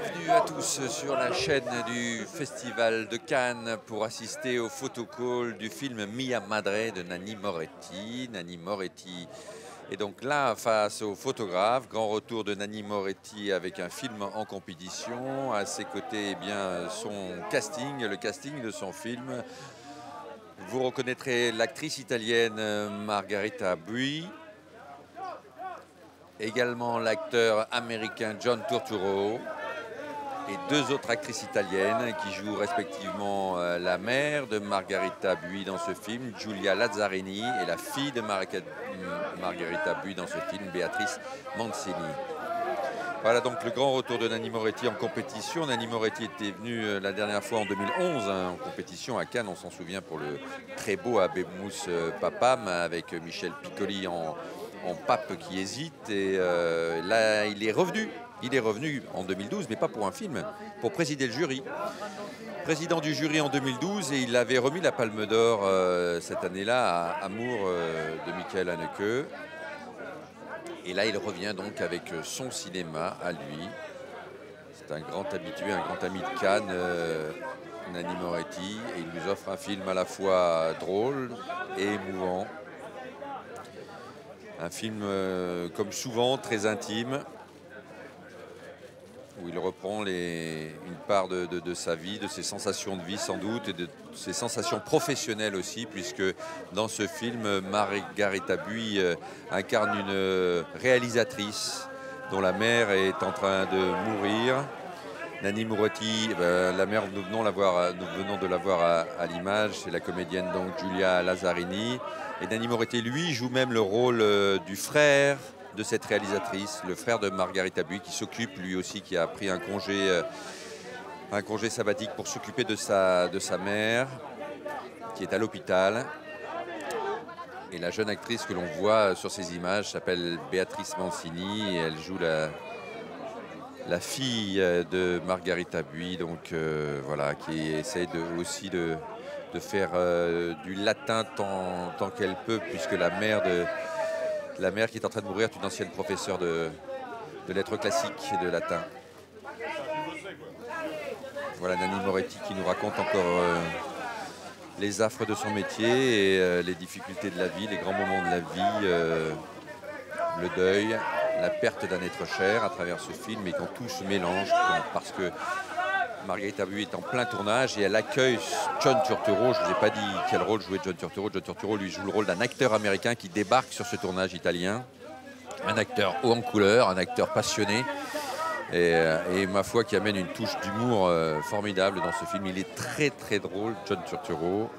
bienvenue à tous sur la chaîne du Festival de Cannes pour assister au photocall du film Mia Madre de Nanni Moretti. Nanni Moretti est donc là face au photographe. Grand retour de Nanni Moretti avec un film en compétition. À ses côtés, eh bien, son casting, le casting de son film. Vous reconnaîtrez l'actrice italienne Margherita Bui. Également l'acteur américain John Turturro et deux autres actrices italiennes qui jouent respectivement la mère de Margherita Bui dans ce film, Giulia Lazzarini, et la fille de Margherita Bui dans ce film, Beatrice Mancini. Voilà donc le grand retour de Nanni Moretti en compétition. Nanni Moretti était venu la dernière fois en 2011 en compétition à Cannes, on s'en souvient, pour le très beau Habemus Papam avec Michel Piccoli en pape qui hésite. Et là, il est revenu. Il est revenu en 2012, mais pas pour un film, pour présider le jury. Président du jury en 2012, et il avait remis la Palme d'Or cette année-là à Amour de Michael Haneke. Et là, il revient donc avec son cinéma à lui. C'est un grand habitué, un grand ami de Cannes, Nanni Moretti, et il nous offre un film à la fois drôle et émouvant. Un film, comme souvent, très intime, où il reprend une part de sa vie, de ses sensations de vie sans doute, et de ses sensations professionnelles aussi, puisque dans ce film, Margherita Bui incarne une réalisatrice dont la mère est en train de mourir. Nanni Moretti, la mère, nous venons de la voir à l'image, c'est la comédienne donc Giulia Lazzarini. Et Nanni Moretti, lui, joue même le rôle du frère de cette réalisatrice, le frère de Margherita Bui, qui s'occupe lui aussi, qui a pris un congé sabbatique pour s'occuper de sa mère, qui est à l'hôpital. Et la jeune actrice que l'on voit sur ces images s'appelle Beatrice Mancini, et elle joue la fille de Margherita Bui, donc voilà, qui essaye aussi de faire du latin tant qu'elle peut, puisque la mère qui est en train de mourir est une ancienne professeure de lettres classiques et de latin. Voilà Nanni Moretti qui nous raconte encore les affres de son métier et les difficultés de la vie, les grands moments de la vie, le deuil, la perte d'un être cher à travers ce film, et quand tout se mélange, parce que Margherita Bui est en plein tournage et elle accueille John Turturro. Je ne vous ai pas dit quel rôle jouait John Turturro. John Turturro lui joue le rôle d'un acteur américain qui débarque sur ce tournage italien. Un acteur haut en couleur, un acteur passionné et ma foi qui amène une touche d'humour formidable dans ce film. Il est très très drôle, John Turturro,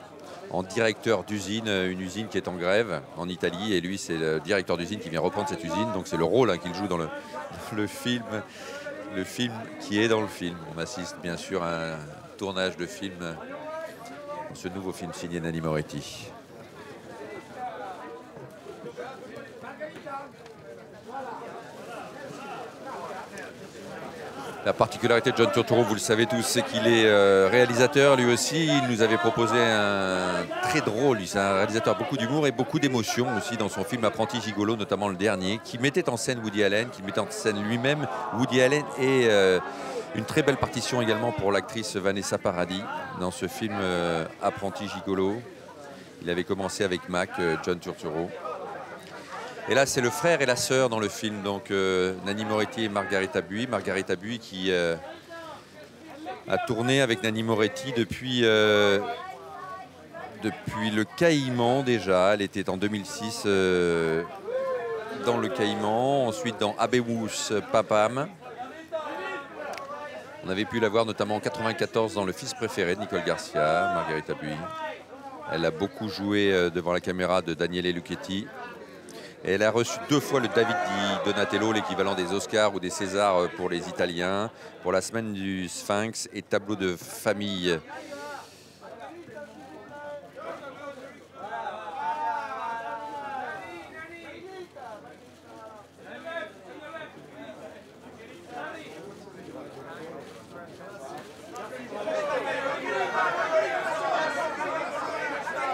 en directeur d'usine, une usine qui est en grève en Italie, et lui c'est le directeur d'usine qui vient reprendre cette usine, donc c'est le rôle qu'il joue dans le film. Le film qui est dans le film. On assiste bien sûr à un tournage de film dans ce nouveau film signé Nanni Moretti. La particularité de John Turturro, vous le savez tous, c'est qu'il est réalisateur lui aussi. Il nous avait proposé un très drôle, c'est un réalisateur beaucoup d'humour et beaucoup d'émotion aussi dans son film Apprenti Gigolo, notamment le dernier, qui mettait en scène Woody Allen, qui mettait en scène lui-même Woody Allen, et une très belle partition également pour l'actrice Vanessa Paradis dans ce film Apprenti Gigolo. Il avait commencé avec Mac, John Turturro. Et là, c'est le frère et la sœur dans le film, donc Nanni Moretti et Margherita Bui. Margherita Bui qui a tourné avec Nanni Moretti depuis le Caïman déjà. Elle était en 2006 dans le Caïman, ensuite dans Habemus Papam. On avait pu la voir notamment en 1994 dans Le Fils préféré de Nicole Garcia, Margherita Bui. Elle a beaucoup joué devant la caméra de Daniele Lucchetti. Et elle a reçu 2 fois le David di Donatello, l'équivalent des Oscars ou des Césars pour les Italiens, pour La semaine du Sphinx et Tableau de famille.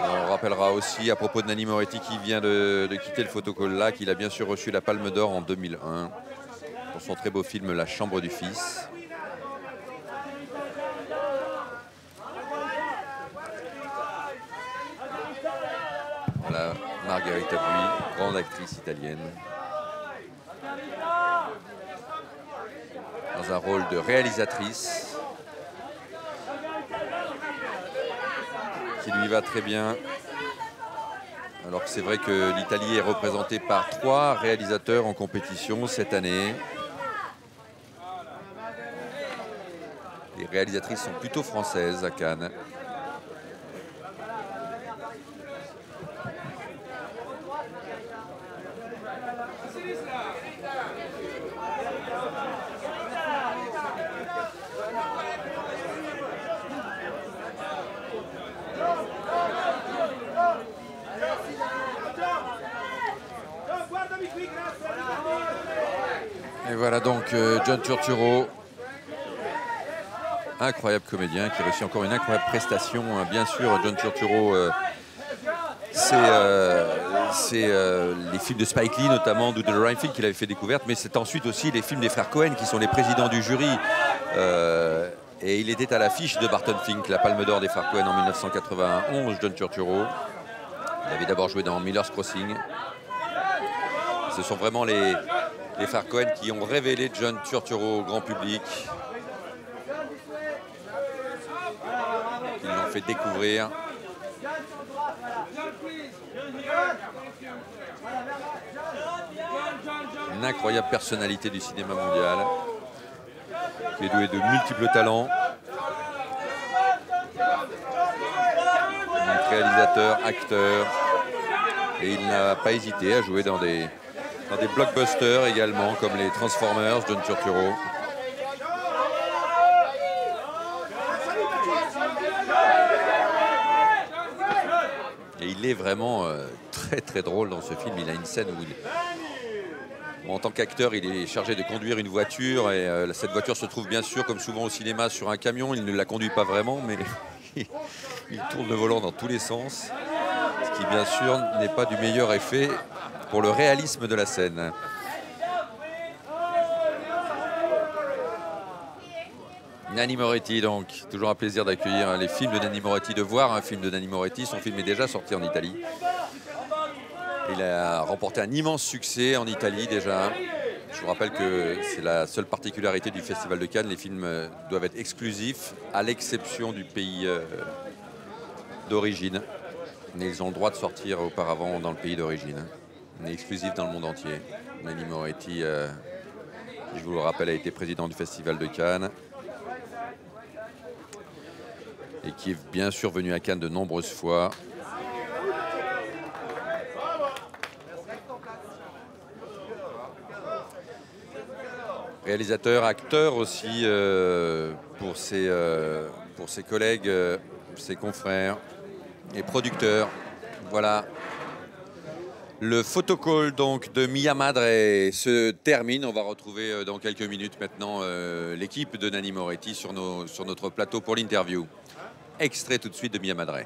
On rappellera aussi à propos de Nanni Moretti qui vient de quitter le photocall là, qu'il a bien sûr reçu la Palme d'Or en 2001 pour son très beau film La Chambre du Fils. Voilà, Margherita Bui, grande actrice italienne. Dans un rôle de réalisatrice. Qui lui va très bien. Alors que c'est vrai que l'Italie est représentée par 3 réalisateurs en compétition cette année. Les réalisatrices sont plutôt françaises à Cannes. Et voilà donc John Turturro, incroyable comédien qui réussit encore une incroyable prestation. Bien sûr, John Turturro, c'est les films de Spike Lee, notamment Doodle Rhinefeld qu'il avait fait découverte, mais c'est ensuite aussi les films des frères Cohen qui sont les présidents du jury. Et il était à l'affiche de Barton Fink, la Palme d'Or des frères Cohen en 1991, John Turturro. Il avait d'abord joué dans Miller's Crossing. Ce sont vraiment les frères Cohen qui ont révélé John Turturro au grand public. Ils l'ont fait découvrir. Une incroyable personnalité du cinéma mondial, qui est doué de multiples talents. Donc, réalisateur, acteur. Et il n'a pas hésité à jouer dans des blockbusters également, comme les Transformers, John Turturro. Et il est vraiment très très drôle dans ce film. Il a une scène où en tant qu'acteur, il est chargé de conduire une voiture et cette voiture se trouve bien sûr, comme souvent au cinéma, sur un camion. Il ne la conduit pas vraiment, mais il tourne le volant dans tous les sens, ce qui bien sûr n'est pas du meilleur effet pour le réalisme de la scène. Nanni Moretti, donc, toujours un plaisir d'accueillir les films de Nanni Moretti, de voir un film de Nanni Moretti. Son film est déjà sorti en Italie. Il a remporté un immense succès en Italie déjà. Je vous rappelle que c'est la seule particularité du Festival de Cannes. Les films doivent être exclusifs, à l'exception du pays d'origine. Mais ils ont le droit de sortir auparavant dans le pays d'origine. On est exclusif dans le monde entier. Nanni Moretti, je vous le rappelle, a été président du Festival de Cannes. Et qui est bien sûr venu à Cannes de nombreuses fois. Réalisateur, acteur aussi pour ses collègues, ses confrères et producteur. Voilà. Le photocall donc de Mia Madre se termine. On va retrouver dans quelques minutes maintenant l'équipe de Nanni Moretti sur notre plateau pour l'interview. Extrait tout de suite de Mia Madre.